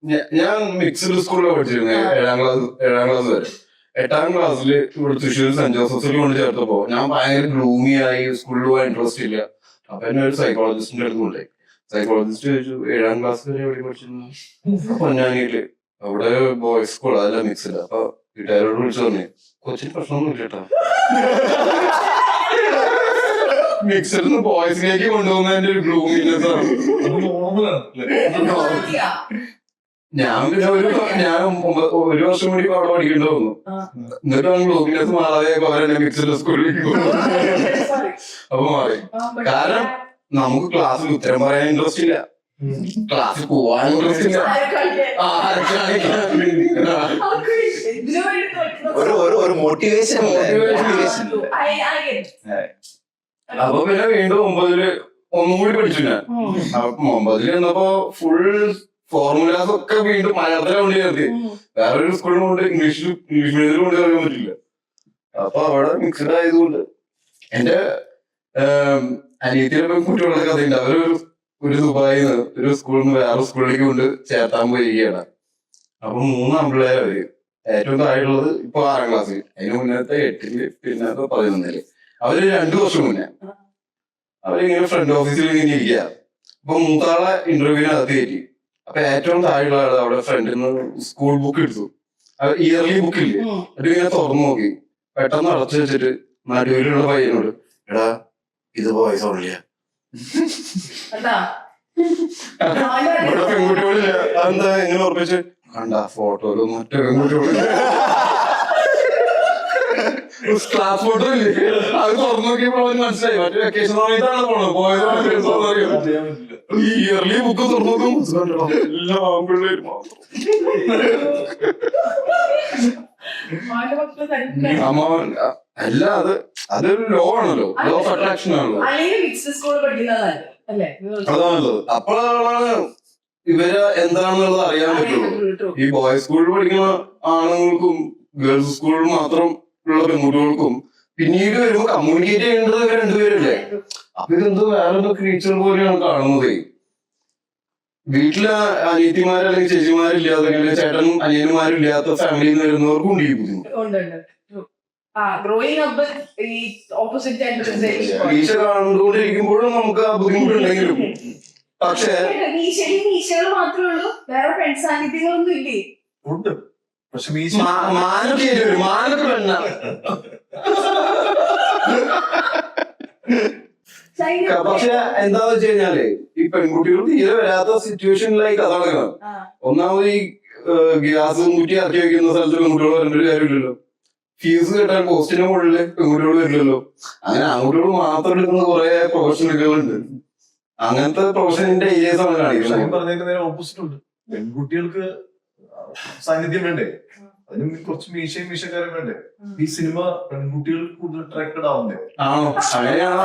ഞാൻ മിക്സ്ഡ് സ്കൂളിലാണ് പഠിച്ചിരുന്നത് ഏഴാം ക്ലാസ് വരെ. 8ാം ക്ലാസ്സിൽ ഇവിടെ തൃശ്ശൂർ സെന്റ് ജോസഫിൽ കൊണ്ട് ചേർത്തപ്പോ ഞാൻ ഭയങ്കര ഗ്ലൂമി ആയി, സ്കൂളിൽ പോകാൻ ഇൻട്രസ്റ്റ് ഇല്ല. അപ്പൊ എന്നെ ഒരു സൈക്കോളജിസ്റ്റിന്റെ അടുത്ത് കൊണ്ടുപോയി. സൈക്കോളജിസ്റ്റ് ചോദിച്ചു 7ാം ക്ലാസ് വരെ എവിടെ പഠിച്ചിരുന്നു? പൊന്നാനിയില്. അവിടെ ബോയ്സ് സ്കൂൾ, അതല്ല മിക്സ്ഡ്. അപ്പൊ വീട്ടുകാരോട് വിളിച്ചു പറഞ്ഞു, കൊച്ചിന് പ്രശ്നമൊന്നും ഇല്ല കേട്ടോ, മിക്സഡ് ബോയ്സിലേക്ക് കൊണ്ടുപോകുന്നതിന്റെ ഒരു ഗ്ലൂമിനെസ് ആണ്. ഞാൻ പിന്നെ ഞാൻ 1 വർഷം കൂടി അവിടെ പഠിക്കേണ്ടി വന്നു. എന്നിട്ടാണ് ഗ്ലൂമിനെസ് മാറാതെ അവരെന്നെ മിക്സഡ് സ്കൂളിലേക്ക് പോകും. അപ്പൊ മാറി. കാരണം നമുക്ക് ക്ലാസ്സിൽ ഉത്തരം പറയാൻ ഇൻട്രസ്റ്റ് ഇല്ല, ക്ലാസ്സിൽ പോവാൻ ഇൻട്രസ്റ്റ് ഇല്ല. ഒരു മോട്ടിവേഷൻ. അപ്പൊ പിന്നെ വീണ്ടും 9ല് ഒന്നും കൂടി പഠിച്ചു ഞാൻ. 9ല് ചെന്നപ്പോ ഫുൾ ഫോർമുലാസ് ഒക്കെ വീണ്ടും മലയാളത്തിലാണ് കൊണ്ട് ചേർത്തി. വേറൊരു സ്കൂളിൽ കൊണ്ട് ഇംഗ്ലീഷ് മീഡിയത്തിൽ കൊണ്ട് ചേർക്കാൻ പറ്റില്ല. അപ്പൊ അവിടെ മിക്സഡ് ആയതുകൊണ്ട് എന്റെ അനിയത്തിയുടെ കുട്ടികളുടെ കഥയുണ്ട്. ഒരു ദുബായിന്ന് ഒരു സ്കൂളിൽ നിന്ന് വേറെ സ്കൂളിലേക്ക് കൊണ്ട് ചേർത്താൻ പോയിരിക്കുകയാണ്. അപ്പൊ 3 ആൺപിള്ളേര് അവര്. ഏറ്റവും താഴെയുള്ളത് ഇപ്പൊ 6ാം ക്ലാസ്സിൽ, അതിന് മുന്നത്തെ 8ല്, പിന്നെ 11ല്. അവര് 2 വർഷം മുന്നേ അവരിങ്ങനെ ഫ്രണ്ട് ഓഫീസിൽ ഇങ്ങനെ ഇരിക്കുക. അപ്പൊ മൂത്താളെ ഇന്റർവ്യൂവിനകത്ത് കയറ്റി. അപ്പൊ ഏറ്റവും താഴെയുള്ള ആള് അവിടെ ഫ്രണ്ടിൽ നിന്ന് സ്കൂൾ ബുക്ക് എടുത്തു, ഇയർലി ബുക്കില്ലേ, അത് ഇങ്ങനെ തുറന്നു നോക്കി. പെട്ടെന്ന് അടച്ചു വെച്ചിട്ട് നടുവിലുള്ള പയ്യനോട്, എടാ ഇത് ബോയ്സ് ഓൺലിയാ, ഇവിടെ പെൺകുട്ടികളില്ല. അതെന്താ ഇങ്ങനെ ഉറപ്പിച്ച്? കണ്ട ഫോട്ടോയിലൊന്നും മറ്റേ പെൺകുട്ടികളില്ല. ക്ലാസ് ഫോട്ടോ ഇല്ലേ, അത് തുറന്നു നോക്കിയപ്പോൾ അവന് മനസ്സിലായി മറ്റേ വെക്കേഷൻ സമയത്താണ് പോണത്. പോയത് ഇയർലി ബുക്ക് തുറന്നു നോക്കും, എല്ലാ ആൺപിള്ളേരും മാത്രം. അല്ല, അതൊരു ലോ ആണല്ലോ, ലോ ഓഫ് അട്രാക്ഷൻ ആണല്ലോ. അതാണല്ലോ. അപ്പോഴാണ് ഇവര് എന്താണെന്നുള്ളത് അറിയാൻ പറ്റുള്ളൂ. ഈ ബോയ്സ് സ്കൂളിൽ പഠിക്കുന്ന ആണുങ്ങൾക്കും ഗേൾസ് സ്കൂളിൽ മാത്രം ഉള്ള പെൺകുട്ടികൾക്കും പിന്നീട് വരുമ്പോ കമ്മ്യൂണിക്കേറ്റ് ചെയ്യേണ്ടത് ഇവർ രണ്ടുപേരല്ലേ. അപ്പൊ ഇതെന്തോ വേറെന്തോ ക്രീച്ചർ പോലെയാണ് കാണുന്നത്. വീട്ടില് അനിയത്തിമാര് അല്ലെങ്കിൽ ചേച്ചിമാരില്ലാത്ത, അല്ലെങ്കിൽ ചേട്ടനും അനിയന്മാരും ഇല്ലാത്ത ഫാമിലിയിൽ നിന്ന് വരുന്നവർക്കും ഉണ്ട് ഈ ബുദ്ധിമുട്ട്. ഈശ കണ്ടുകൊണ്ടിരിക്കുമ്പോഴും നമുക്ക് ആ ബുദ്ധിമുട്ടുണ്ടെങ്കിലും, പക്ഷേ ഉണ്ട്. പക്ഷെ മാനൊക്കെ വേണ്ട. പക്ഷെ എന്താന്ന് വെച്ച് കഴിഞ്ഞാല് ഈ പെൺകുട്ടികൾ തീരെ വരാത്ത സിറ്റുവേഷനിലേക്ക് അതാണ്. ഒന്നാമത് ഈ ഗ്യാസ് കുറ്റി ഇറക്കി വയ്ക്കുന്ന സ്ഥലത്ത് പെൺകുട്ടികൾ വരേണ്ട ഒരു കാര്യമില്ലല്ലോ. ഫീസ് കെട്ടാൻ പോസ്റ്റിന് മുകളില് പെൺകുട്ടികൾ വരില്ലല്ലോ. അങ്ങനെ ആൺകുട്ടികൾ മാത്രം എടുക്കുന്ന കുറെ പ്രൊഫഷനുകളുണ്ട്. അങ്ങനത്തെ പ്രൊഫഷനിന്റെ ഏരിയസ് ആണ് കാണിക്കുന്നത്. പറഞ്ഞേക്കുന്നതിന് ഓപ്പോസിറ്റ് ഉണ്ട്. പെൺകുട്ടികൾക്ക് സാന്നിധ്യം വേണ്ടേ, അതിന് കുറച്ച് മീശക്കാരും വേണ്ടേ. ഈ സിനിമ പെൺകുട്ടികൾ കൂടുതൽ അട്രാക്റ്റഡ് ആവണ്ടേ? ആണോ? അങ്ങനെയാണോ?